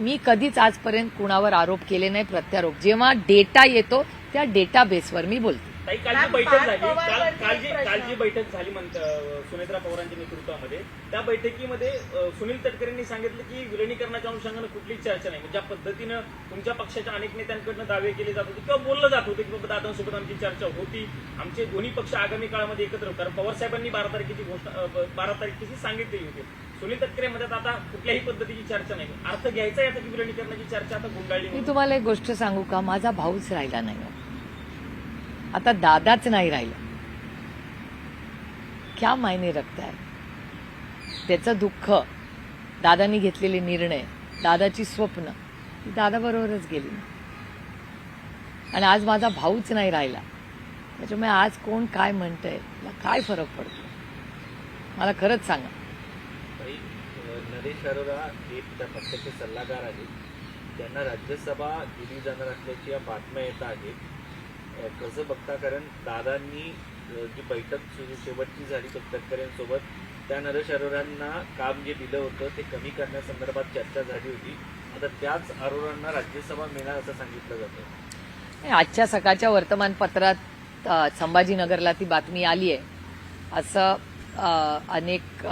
मी कधीच आजपर्यंत कुणावर आरोप केले नाही, प्रत्यारोप. जेव्हा डेटा येतो त्या डेटा बेसवर मी बोलते. ताई, काल जी बैठक झाली, काल जी बैठक झाली सुनेत्रा पवारांच्या नेतृत्वामध्ये, त्या बैठकीमध्ये सुनील तटकरेंनी सांगितलं की विलिनीकरणाच्या अनुषंगानं कुठलीच चर्चा नाही. ज्या पद्धतीनं तुमच्या पक्षाच्या अनेक नेत्यांकडून दावे केले जात होते किंवा बोललं जात होते की बाबा दादांसोबत आमची चर्चा होती, आमचे दोन्ही पक्ष आगामी काळामध्ये एकत्र होऊ. कारण पवार साहेबांनी 12 तारखेची सांगितलेली होती. सुनील तटकरे म्हणतात आता कुठल्याही पद्धतीची चर्चा नाही. अर्थ घ्यायचा याचा की विलिनीकरणाची चर्चा आता गुंडाळली. मी तुम्हाला एक गोष्ट सांगू का, माझा भाऊच राहिला नाही, आता दादाच नाही राहिला. क्या मायने रखता है. त्याचं दुःख, दादानी घेतलेले निर्णय, दादाची स्वप्न ती दादाबरोबरच गेली. आणि आज माझा भाऊच नाही राहिला, त्याच्यामुळे आज कोण काय म्हणतंय मला काय फरक पडतो, मला खरंच सांगा. नरेश अरोरा हे त्या पक्षाचे सल्लागार आहेत, त्यांना राज्यसभा दिली जाणार असल्याची बातम्या येत आहेत. कसं बघता, कारण दादांनी जी बैठक शेवटची झाली तटकरेंसोबत, त्या नरेश अरोरांना काम जे दिलं होतं ते कमी करण्यासंदर्भात चर्चा झाली होती. आता त्याच अरोरांना राज्यसभा मिळणार असं सांगितलं जातं. आजच्या सकाळच्या वर्तमानपत्रात संभाजीनगरला ती बातमी आली आहे असं अनेक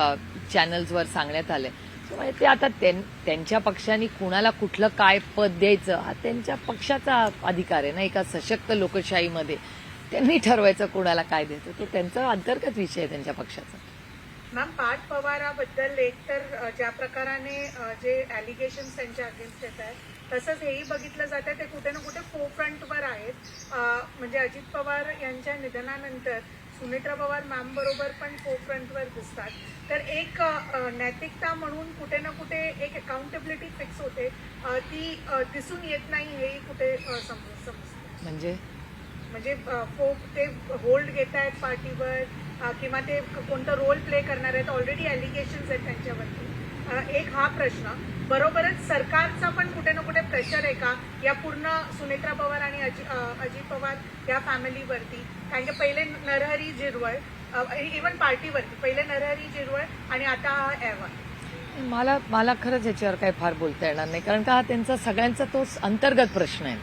चॅनल्सवर सांगण्यात आलंय. त्यामुळे ते आता त्यांच्या पक्षाने कुणाला कुठलं काय पद द्यायचं हा त्यांच्या पक्षाचा अधिकार आहे ना. एका सशक्त लोकशाहीमध्ये त्यांनी ठरवायचं कुणाला काय द्यायचं, तो त्यांचा अंतर्गत विषय आहे त्यांच्या पक्षाचा. मॅम, पार्थ पवाराबद्दल एक तर ज्या प्रकाराने जे अलिगेशन्स त्यांच्या अगेन्स्ट येत आहेत, तसंच हेही बघितलं जातं ते कुठे ना कुठे फोरफ्रंटवर आहेत. म्हणजे अजित पवार यांच्या निधनानंतर सुनेत्रा पवार मॅम बरोबर पण फोरफ्रंटवर दिसतात. तर एक नैतिकता म्हणून कुठे ना कुठे एक अकाउंटेबिलिटी फिक्स होते, ती दिसून येत नाही हेही कुठे समजतं. म्हणजे ते होल्ड घेत आहेत पार्टीवर किंवा ते कोणतं रोल प्ले करणार आहेत. ऑलरेडी अलिगेशन्स आहेत त्यांच्यावरती. एक हा प्रश्न, बरोबरच सरकारचा पण कुठे ना कुठे प्रेशर आहे का या पूर्ण सुनेत्रा पवार आणि अजित पवार या फॅमिलीवरती. कारण की पहिले नरहरी झिरवळ, इव्हन पार्टीवरती पहिले नरहरी झिरवळ आणि आता हा अहवाल. मला खरंच याच्यावर काही फार बोलता येणार नाही, कारण का हा त्यांचा सगळ्यांचा तो अंतर्गत प्रश्न आहे.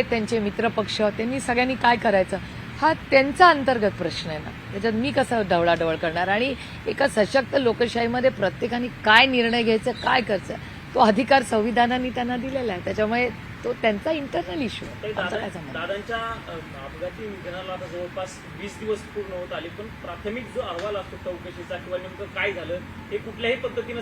त्यांचे मित्रपक्ष त्यांनी सगळ्यांनी काय करायचं हा त्यांचा अंतर्गत प्रश्न आहे ना. त्याच्यात मी कसं ढवळाढवळ करणार. आणि एका सशक्त लोकशाहीमध्ये प्रत्येकाने काय निर्णय घ्यायचा, काय करायचं, तो अधिकार संविधानाने त्यांना दिलेला आहे. त्याच्यामुळे तो त्यांचा इंटरनल इश्यू आहे. दादांच्या अपघाती निधनाला आता जवळपास 20 दिवस पूर्ण होत आले, पण प्राथमिक जो अहवाल असतो चौकशीचा किंवा नेमकं काय झालं हे कुठल्याही पद्धतीनं